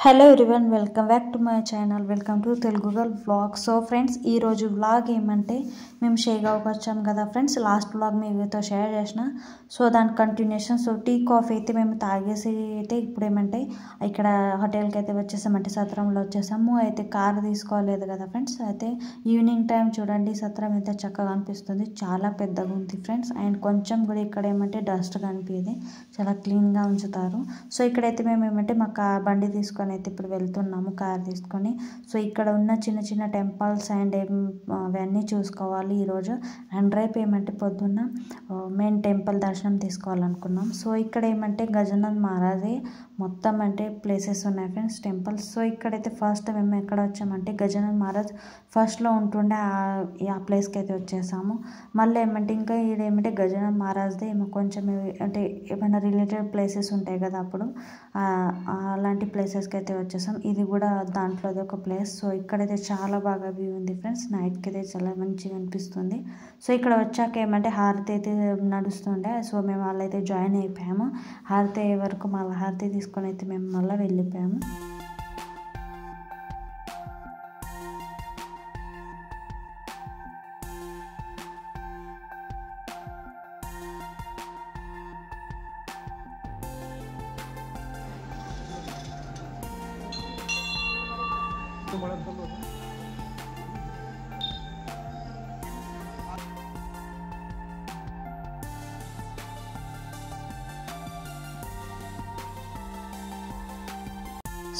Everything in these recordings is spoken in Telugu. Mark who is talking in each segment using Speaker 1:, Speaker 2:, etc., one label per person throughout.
Speaker 1: Hello everyone, welcome back to my channel. Welcome to Telugu girl vlog. So friends, ఈరోజు వ్లాగ్ ఏమంటే మేము షేగావ్కి వచ్చాం కదా ఫ్రెండ్స్. లాస్ట్ వ్లాగ్ మీతో షేర్ చేసిన, సో దాని కంటిన్యూషన్. సో టీ కాఫీ అయితే మేము తాగేసి అయితే ఇప్పుడు ఏమంటే ఇక్కడ హోటల్కి అయితే వచ్చేసామంటే సత్రంలో వచ్చేసాము. అయితే కార్ తీసుకోలేదు కదా ఫ్రెండ్స్. అయితే ఈవినింగ్ టైం చూడండి సత్రం ఎంత చక్కగా అనిపిస్తుంది, చాలా పెద్దగా ఉంది ఫ్రెండ్స్. అండ్ కొంచెం కూడా ఇక్కడ ఏమంటే డస్ట్ కనిపించేది, చాలా క్లీన్గా ఉంచుతారు. సో ఇక్కడైతే మేము ఏమంటే మా బండి తీసుకొని అయితే ఇప్పుడు వెళ్తున్నాము, కార్ తీసుకొని. సో ఇక్కడ ఉన్న చిన్న చిన్న టెంపుల్స్ అండ్ అవన్నీ చూసుకోవాలి ఈరోజు. అండ్ రేపు ఏమంటే పొద్దున్న మెయిన్ టెంపుల్ దర్శనం తీసుకోవాలనుకున్నాం. సో ఇక్కడ ఏమంటే గజానన్ మహారాజే మొత్తం అంటే ప్లేసెస్ ఉన్నాయి ఫ్రెండ్స్, టెంపుల్స్. సో ఇక్కడైతే ఫస్ట్ మేము ఎక్కడ వచ్చామంటే గజానన్ మహారాజ్ ఫస్ట్లో ఉంటుండే ఆ ప్లేస్కి అయితే వచ్చేసాము. మళ్ళీ ఏమంటే ఇంకా ఇదేమంటే గజానన్ మహారాజ్దే ఏమో కొంచెం అంటే ఏమైనా రిలేటెడ్ ప్లేసెస్ ఉంటాయి కదా, అప్పుడు అలాంటి ప్లేసెస్కి అయితే వచ్చేసాం. ఇది కూడా దాంట్లోది ఒక ప్లేస్. సో ఇక్కడైతే చాలా బాగా వ్యూ ఉంది ఫ్రెండ్స్, నైట్కి అయితే చాలా మంచిగా అనిపిస్తుంది. సో ఇక్కడ వచ్చాక ఏమంటే హారతి అయితే నడుస్తుండే. సో మేము వాళ్ళైతే జాయిన్ అయిపోయాము. హారతి అయ్యే వరకు మళ్ళీ హారతి తీసుకొని అయితే మేము మళ్ళీ వెళ్ళిపోయాము.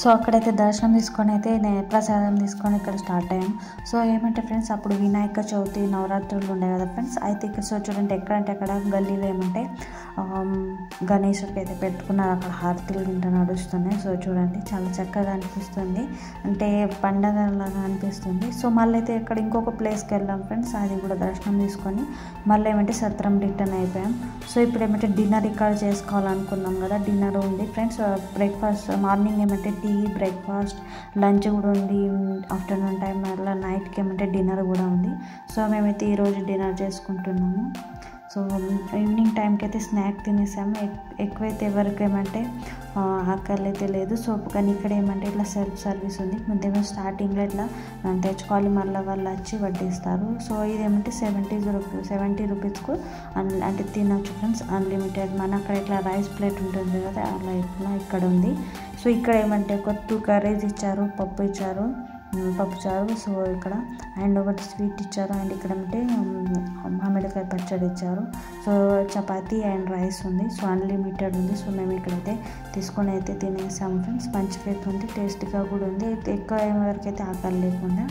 Speaker 1: సో అక్కడైతే దర్శనం తీసుకొని అయితే ప్రసాదం తీసుకొని ఇక్కడ స్టార్ట్ అయ్యాం. సో ఏమంటే ఫ్రెండ్స్, అప్పుడు వినాయక చవితి నవరాత్రులు ఉండే కదా ఫ్రెండ్స్. అయితే ఇక్కడ సో చూడండి ఎక్కడంటే అక్కడ గల్లీలో ఏమంటే గణేశుడికి అయితే పెట్టుకున్నారు, అక్కడ హారతిలు ఇంట నడుస్తున్నాయి. సో చూడండి చాలా చక్కగా అనిపిస్తుంది, అంటే పండగలాగా అనిపిస్తుంది. సో మళ్ళీ అయితే ఇక్కడ ఇంకొక ప్లేస్కి వెళ్ళాం ఫ్రెండ్స్, అది కూడా దర్శనం తీసుకొని మళ్ళీ ఏమంటే సత్రం రిటర్న్ అయిపోయాం. సో ఇప్పుడు ఏమంటే డిన్నర్ ఇక్కడ చేసుకోవాలనుకున్నాం కదా, డిన్నర్ ఉంది ఫ్రెండ్స్. బ్రేక్ఫాస్ట్ మార్నింగ్ ఏమంటే టీ, బ్రేక్ఫాస్ట్, లంచ్ కూడా ఉంది. ఆఫ్టర్నూన్ టైం అలా నైట్కి ఏమంటే డిన్నర్ కూడా ఉంది. సో మేమైతే ఈరోజు డిన్నర్ చేసుకుంటున్నాము. సో ఈవినింగ్ టైంకి అయితే స్నాక్ తినేసాము. ఎక్కువైతే ఎవరికి ఏమంటే ఆకలి అయితే లేదు. సో కానీ ఇక్కడ ఏమంటే ఇట్లా సెల్ఫ్ సర్వీస్ ఉంది. ముందేమో స్టార్టింగ్లో ఇట్లా మనం తెచ్చుకోవాలి, మళ్ళీ వాళ్ళు వచ్చి వడ్డిస్తారు. సో ఇదేమంటే 70 రూపీస్కు అంటే తినొచ్చు ఫ్రెండ్స్, అన్లిమిటెడ్. మన అక్కడ ఇట్లా రైస్ ప్లేట్ ఉంటుంది కదా, అలా ఇట్లా ఇక్కడ ఉంది. సో ఇక్కడ ఏమంటే ఒక 2 కర్రీస్ ఇచ్చారు, పప్పుచారు. సో ఇక్కడ అండ్ ఒకటి స్వీట్ ఇచ్చారు. అండ్ ఇక్కడ అంటే మామిడికాయ పచ్చడి ఇచ్చారు. సో చపాతీ అండ్ రైస్ ఉంది. సో అన్లిమిటెడ్ ఉంది. సో మేము ఇక్కడైతే తీసుకొని అయితే తినేసాము ఫ్రెండ్స్. మంచిగా అయితే ఉంది, టేస్టీగా కూడా ఉంది. ఎక్కువ వరకు అయితే ఆకలి లేకుండా.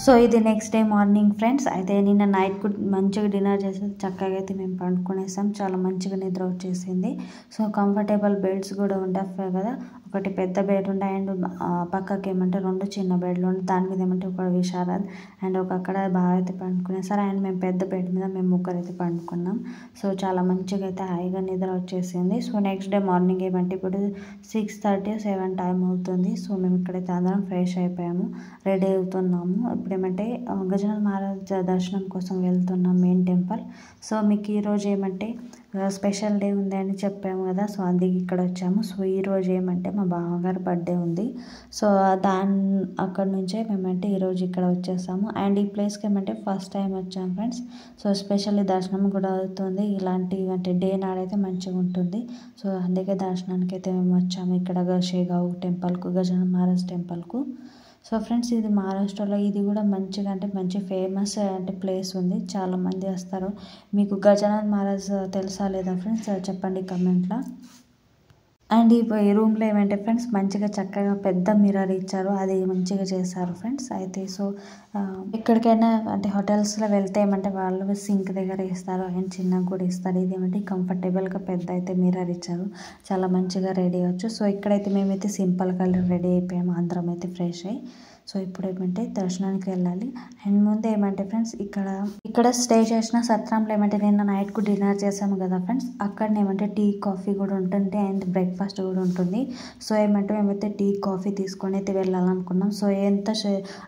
Speaker 1: సో ఇది నెక్స్ట్ డే మార్నింగ్ ఫ్రెండ్స్. అయితే నిన్న నైట్ కూడా మంచిగా డిన్నర్ చేసి చక్కగా అయితే మేము పండుకునేసాం. చాలా మంచిగా నిద్ర వచ్చేసింది. సో కంఫర్టబుల్ బెడ్స్ కూడా ఉండవు కదా, ఒకటి పెద్ద బెడ్ ఉండే అండ్ పక్కకి ఏమంటే 2 చిన్న బెడ్లు ఉండే. దాని మీద ఏమంటే ఒక విశారద్ అండ్ ఒక అక్కడ బాగా అయితే పండుకునేసారు. అండ్ మేము పెద్ద బెడ్ మీద మేము ముగ్గురు అయితే పండుకున్నాం. సో చాలా మంచిగా అయితే హాయిగా నిద్ర వచ్చేసింది. సో నెక్స్ట్ డే మార్నింగ్ ఏమంటే ఇప్పుడు 6:30, 7 టైం అవుతుంది. సో మేము ఇక్కడైతే అందరం ఫ్రెష్ అయిపోయాము, రెడీ అవుతున్నాము. ఇప్పుడు ఏమంటే గజానన్ మహారాజ్ దర్శనం కోసం వెళ్తున్నాం మెయిన్ టెంపుల్. సో మీకు ఈరోజు ఏమంటే స్పెషల్ డే ఉంది అని చెప్పాము కదా, సో అందుకే ఇక్కడ వచ్చాము. సో ఈరోజు ఏమంటే మా బావగారు బర్త్డే ఉంది. సో అక్కడ నుంచే మేమంటే ఈరోజు ఇక్కడ వచ్చేసాము. అండ్ ఈ ప్లేస్కి ఏమంటే ఫస్ట్ టైం వచ్చాము ఫ్రెండ్స్. సో స్పెషల్లీ దర్శనం కూడా అవుతుంది. ఇలాంటి అంటే డే నాడైతే మంచిగా ఉంటుంది. సో అందుకే దర్శనానికి అయితే మేము వచ్చాము ఇక్కడ షేగావ్ టెంపుల్కు, గజానన్ మహారాజ్ టెంపుల్కు. సో ఫ్రెండ్స్, ఇది మహారాష్ట్రలో, ఇది కూడా మంచిగా అంటే మంచి ఫేమస్ అంటే ప్లేస్ ఉంది, చాలామంది వస్తారు. మీకు గజానన్ మహారాజ్ తెలుసా లేదా ఫ్రెండ్స్, చెప్పండి కమెంట్లో. అండ్ ఈ రూమ్లో ఏమంటే ఫ్రెండ్స్ మంచిగా చక్కగా పెద్ద మిర్రర్ ఇచ్చారు, అది మంచిగా చేశారు ఫ్రెండ్స్. అయితే సో ఎక్కడికైనా అంటే హోటల్స్లో వెళ్తే ఏమంటే వాళ్ళు సింక్ దగ్గర ఇస్తారు అండ్ చిన్నగా కూడా ఇస్తారు. ఇది ఏమంటే కంఫర్టబుల్గా పెద్ద అయితే మిర్రర్ ఇచ్చారు, చాలా మంచిగా రెడీ అవ్వచ్చు. సో ఇక్కడైతే మేమైతే సింపుల్గా రెడీ అయిపోయాము, అందరం అయితే ఫ్రెష్ అయ్యి. సో ఇప్పుడు ఏమంటే దర్శనానికి వెళ్ళాలి. అండ్ ముందు ఏమంటే ఫ్రెండ్స్ ఇక్కడ స్టే చేసిన సత్రంలో ఏమంటే నిన్న నైట్కు డిన్నర్ చేసాము కదా ఫ్రెండ్స్, అక్కడ ఏమంటే టీ కాఫీ కూడా ఉంటుంది అండ్ బ్రేక్ఫాస్ట్ కూడా ఉంటుంది. సో ఏమంటే మేమైతే టీ కాఫీ తీసుకొని అయితే వెళ్ళాలనుకున్నాం. సో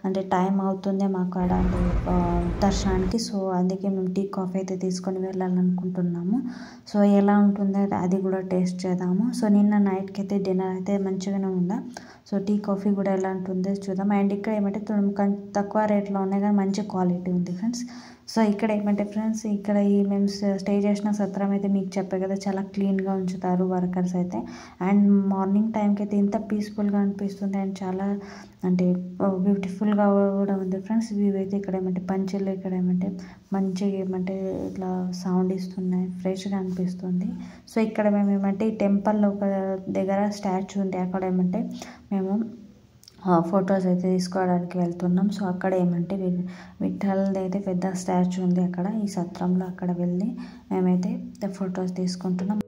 Speaker 1: అంటే టైం అవుతుంది మాకు ఆడ అంటే దర్శనానికి. సో అందుకే మేము టీ కాఫీ అయితే తీసుకొని వెళ్ళాలనుకుంటున్నాము. సో ఎలా ఉంటుందో అది కూడా టేస్ట్ చేద్దాము. సో నిన్న నైట్కి అయితే డిన్నర్ అయితే మంచిగానే ఉందా. సో టీ కాఫీ కూడా ఎలా ఉంటుందో చూద్దాం. అండ్ ఇక్కడ ఏమంటే తక్కువ రేట్లో ఉన్నాయి కానీ మంచి క్వాలిటీ ఉంది ఫ్రెండ్స్. సో ఇక్కడ ఏమంటే ఫ్రెండ్స్ ఇక్కడ మేము స్టే చేసిన సత్రం అయితే మీకు చెప్పే కదా చాలా క్లీన్గా ఉంచుతారు వర్కర్స్ అయితే. అండ్ మార్నింగ్ టైంకి అయితే ఇంత పీస్ఫుల్గా అనిపిస్తుంది అండ్ చాలా అంటే బ్యూటిఫుల్గా కూడా ఉంది ఫ్రెండ్స్. వ్యూ అయితే ఇక్కడ ఏమంటే పంచులు ఇక్కడ ఏమంటే మంచిగా ఏమంటే ఇట్లా సౌండ్ ఇస్తున్నాయి, ఫ్రెష్గా అనిపిస్తుంది. సో ఇక్కడ మేము ఏమంటే ఈ టెంపుల్లో ఒక దగ్గర స్టాచ్యూ ఉంది, అక్కడ ఏమంటే మేము ఫొటోస్ అయితే తీసుకోవడానికి వెళ్తున్నాం. సో అక్కడ ఏమంటే విఠల్ది అయితే పెద్ద స్టాచ్యూ ఉంది అక్కడ ఈ సత్రంలో, అక్కడ వెళ్ళి మేమైతే ఫొటోస్ తీసుకుంటున్నాం.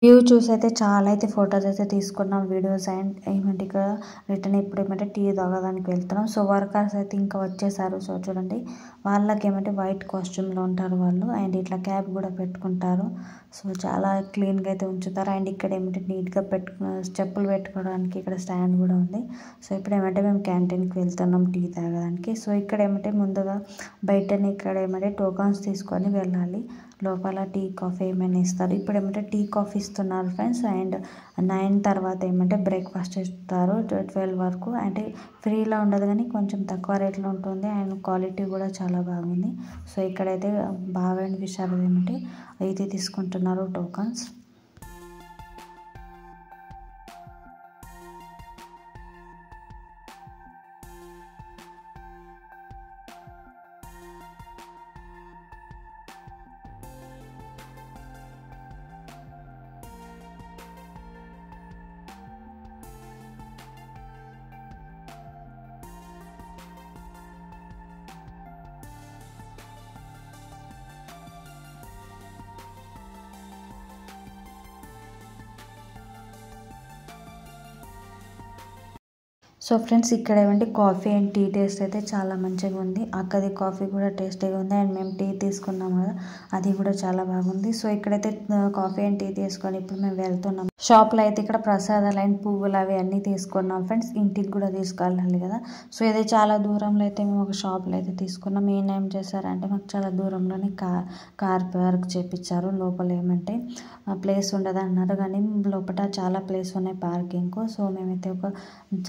Speaker 1: వ్యూ చూసి అయితే చాలా అయితే ఫొటోస్ అయితే తీసుకున్నాం, వీడియోస్. అండ్ ఏమంటే ఇక్కడ రిటర్న్ ఇప్పుడు ఏమంటే టీ తాగడానికి వెళ్తున్నాం. సో వర్కర్స్ అయితే ఇంకా వచ్చేసారు. సో చూడండి వాళ్ళకి ఏమంటే వైట్ కాస్ట్యూమ్లో ఉంటారు వాళ్ళు అండ్ ఇట్లా క్యాప్ కూడా పెట్టుకుంటారు. సో చాలా క్లీన్గా అయితే ఉంచుతారు. అండ్ ఇక్కడ ఏమంటే నీట్గా చెప్పులు పెట్టుకోవడానికి ఇక్కడ స్టాండ్ కూడా ఉంది. సో ఇప్పుడు ఏమంటే మేము క్యాంటీన్కి వెళ్తున్నాం టీ తాగడానికి. సో ఇక్కడ ఏమంటే ముందుగా బయటని ఇక్కడ ఏమంటే టోకన్స్ తీసుకొని వెళ్ళాలి, లోపల టీ కాఫీ ఏమైనా ఇస్తారు. ఇప్పుడు ఏమంటే టీ కాఫీ ఇస్తున్నారు ఫ్రెండ్స్. అండ్ 9 తర్వాత ఏమంటే బ్రేక్ఫాస్ట్ ఇస్తారు 12 వరకు. అంటే ఫ్రీలో ఉండదు కానీ కొంచెం తక్కువ రేట్లో ఉంటుంది అండ్ క్వాలిటీ కూడా చాలా బాగుంది. సో ఇక్కడైతే బాగా అనిపించారు ఏమంటే అయితే తీసుకుంటున్నారు టోకన్స్. సో ఫ్రెండ్స్ ఇక్కడ ఏమంటే కాఫీ అండ్ టీ టేస్ట్ అయితే చాలా మంచిగా ఉంది. అక్కది కాఫీ కూడా టేస్టీగా ఉంది అండ్ మేము టీ తీసుకున్నాం కదా అది కూడా చాలా బాగుంది. సో ఇక్కడైతే కాఫీ అండ్ టీ తీసుకొని ఇప్పుడు మేము వెళ్తున్నాం. షాప్లో అయితే ఇక్కడ ప్రసాదాలు అండ్ పువ్వులు అవి అన్నీ తీసుకున్నాం ఫ్రెండ్స్, ఇంటికి కూడా తీసుకెళ్ళాలి కదా. సో ఇది చాలా దూరంలో అయితే మేము ఒక షాప్లో అయితే తీసుకున్నాం. ఈయన ఏం చేశారంటే మాకు చాలా దూరంలోనే కార్ పార్క్ చేయించారు. లోపల ఏమంటే ప్లేస్ ఉండదు అన్నారు కానీ లోపల చాలా ప్లేస్ ఉన్నాయి పార్కింగ్కు. సో మేమైతే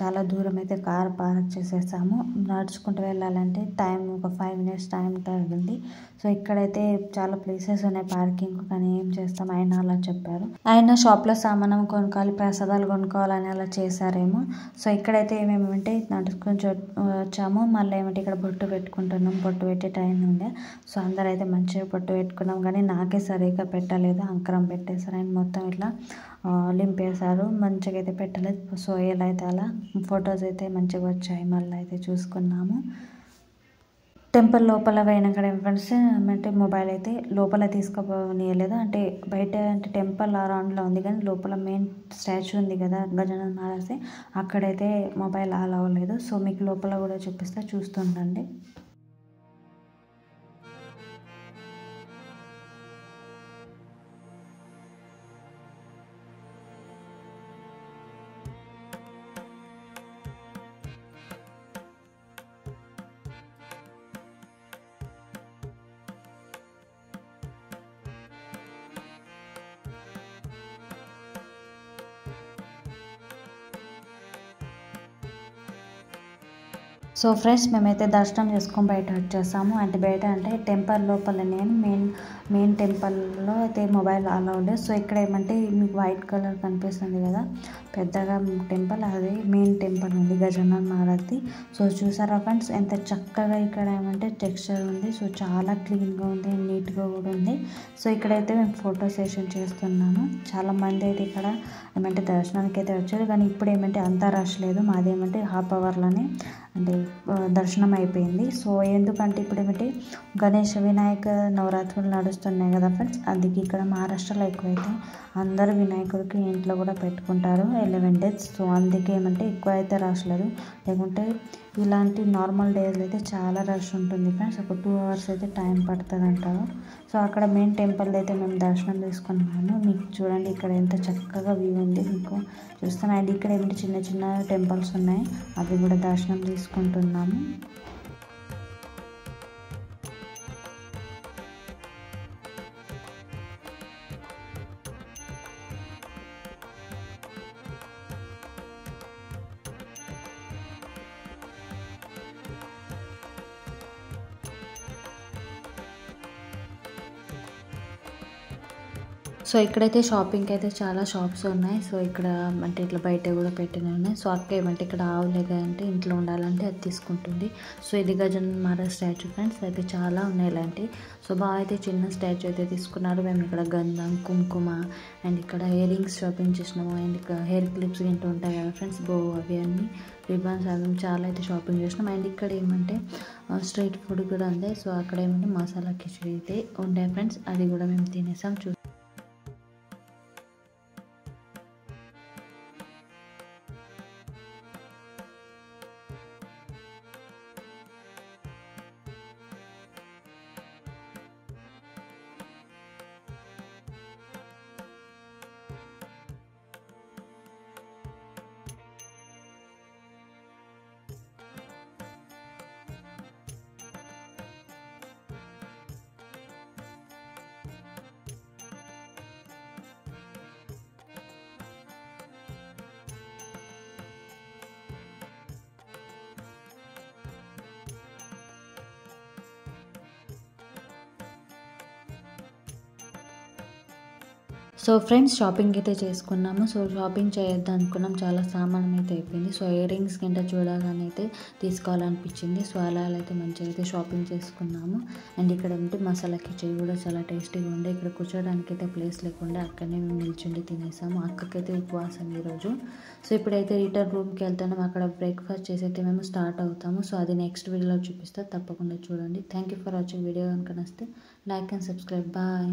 Speaker 1: చాలా దూరం అయితే కార్ పార్క్ చేసేసాము. నడుచుకుంటూ వెళ్ళాలంటే టైం ఒక 5 minutes టైం తగ్గింది. సో ఇక్కడైతే చాలా ప్లేసెస్ ఉన్నాయి పార్కింగ్, కానీ ఏం చేస్తాం ఆయన అలా చెప్పారు. ఆయన షాప్లో సామానం కొనుక్కోవాలి, ప్రసాదాలు కొనుక్కోవాలని అలా చేశారేమో. సో ఇక్కడైతే ఏమేమంటే నడుచుకొని వచ్చాము. మళ్ళీ ఏమంటే ఇక్కడ బొట్టు పెట్టుకుంటున్నాం, బొట్టు పెట్టే టైం ఉండే. సో అందరూ అయితే మంచిగా బొట్టు పెట్టుకున్నాం కానీ నాకే సరిగ్గా పెట్టలేదు, అంకరం పెట్టేశారు ఆయన మొత్తం ఇట్లా లింపేశారు, మంచిగా అయితే పెట్టలేదు. సో ఎలా అయితే అలా ఫొటోస్ అయితే మంచిగా వచ్చాయి. మళ్ళీ అయితే చూసుకున్నాము. టెంపుల్ లోపల పోయినాక ఫ్రెండ్స్ అంటే మొబైల్ అయితే లోపల తీసుకోనియలేదు. అంటే బయట అంటే టెంపుల్ అరౌండ్లో ఉంది కానీ లోపల మెయిన్ స్టాచ్యూ ఉంది కదా గజానన మహారాజ్, అక్కడైతే మొబైల్ అలౌ లేదు. సో మీకు లోపల కూడా చూపిస్తే చూస్తుండండి. సో ఫ్రెండ్స్ మేమైతే దర్శనం చేసుకొని బయట వచ్చేసాము. అంటే బయట అంటే టెంపుల్ లోపల నేను మెయిన్ మెయిన్ టెంపుల్లో అయితే మొబైల్ అలౌడ్. సో ఇక్కడ ఏమంటే మీకు వైట్ కలర్ కనిపిస్తుంది కదా పెద్దగా టెంపుల్, అది మెయిన్ టెంపుల్ ఉంది గజానన మహారాజ్ది. సో చూసారా ఫ్రెండ్స్ ఎంత చక్కగా ఇక్కడ ఏమంటే టెక్స్చర్ ఉంది. సో చాలా క్లీన్గా ఉంది, నీట్గా కూడా ఉంది. సో ఇక్కడైతే మేము ఫోటో సెషన్ చేస్తున్నాము. చాలామంది అయితే ఇక్కడ ఏమంటే దర్శనానికి అయితే వచ్చారు, కానీ ఇప్పుడు ఏమంటే అంత రష్ లేదు. మాది ఏమంటే హాఫ్ అవర్లోనే అంటే దర్శనం అయిపోయింది. సో ఎందుకంటే ఇప్పుడు ఏమిటి గణేష్ వినాయక నవరాత్రులు నడుస్తున్నాయి కదా ఫ్రెండ్స్, అందుకే ఇక్కడ మహారాష్ట్రలో ఎక్కువైతే అందరూ వినాయకుడికి ఇంట్లో కూడా పెట్టుకుంటారు 11 days. సో అందుకే ఏమంటే ఎక్కువ అయితే రష్ లేదు, లేకుంటే ఇలాంటి నార్మల్ డేస్లో అయితే చాలా రష్ ఉంటుంది ఫ్రెండ్స్. ఒక 2 hours అయితే టైం పడుతుంది అంటారు. సో అక్కడ మెయిన్ టెంపుల్ అయితే మేము దర్శనం తీసుకున్నాము. మీకు చూడండి ఇక్కడ ఎంత చక్కగా వ్యూ ఉంది మీకు చూస్తాను. అండ్ ఇక్కడ ఏమిటి చిన్న చిన్న టెంపుల్స్ ఉన్నాయి, అవి కూడా దర్శనం తీసుకుంటున్నాము. సో ఇక్కడైతే షాపింగ్కి అయితే చాలా షాప్స్ ఉన్నాయి. సో ఇక్కడ అంటే ఇట్లా బయట కూడా పెట్టినవి ఉన్నాయి. సో అక్క ఏమంటే ఇక్కడ ఆవులే అంటే ఇంట్లో ఉండాలంటే అది తీసుకుంటుంది. సో ఇది గజానన మహారాజ్ స్టాచ్యూ ఫ్రెండ్స్, అయితే చాలా ఉన్నాయి ఇలాంటివి. సో బాగా అయితే చిన్న స్టాచ్యూ అయితే తీసుకున్నారు. మేము ఇక్కడ గంధం, కుంకుమ అండ్ ఇక్కడ ఇయర్ రింగ్స్ షాపింగ్ చేసినాము. అండ్ ఇక్కడ హెయిర్ క్లిప్స్ ఇంటూ ఉంటాయి కదా ఫ్రెండ్స్, అవి అన్నీ రిబన్స్ అవి చాలా అయితే షాపింగ్ చేసినాం. అండ్ ఇక్కడ ఏమంటే స్ట్రీట్ ఫుడ్ కూడా ఉంది. సో అక్కడ ఏమంటే మసాలా కిచడీ అయితే ఉండే ఫ్రెండ్స్, అది కూడా మేము తినేసాం. సో ఫ్రెండ్స్ షాపింగ్ అయితే చేసుకున్నాము. సో షాపింగ్ చేయొద్దు అనుకున్నాం, చాలా సామానం అయితే అయిపోయింది. సో ఇయర్ రింగ్స్ కింద చూడగానే అయితే తీసుకోవాలనిపించింది. సో అలా అయితే మంచిగా అయితే షాపింగ్ చేసుకున్నాము. అండ్ ఇక్కడ ఉంటే మసాలా కిచడీ కూడా చాలా టేస్టీగా ఉండే. ఇక్కడ కూర్చోడానికి అయితే ప్లేస్ లేకుండా అక్కడనే మేము నిల్చుండి తినేసాము. అక్కకైతే ఉపవాసం ఈరోజు. సో ఇప్పుడైతే రిటర్న్ రూమ్కి వెళ్తున్నాం. అక్కడ బ్రేక్ఫాస్ట్ చేసి అయితే మేము స్టార్ట్ అవుతాము. సో అది నెక్స్ట్ వీడియోలో చూపిస్తే తప్పకుండా చూడండి. Thank you for watching. Video కనుక నచ్చితే లైక్ అండ్ సబ్స్క్రైబ్. బాయ్.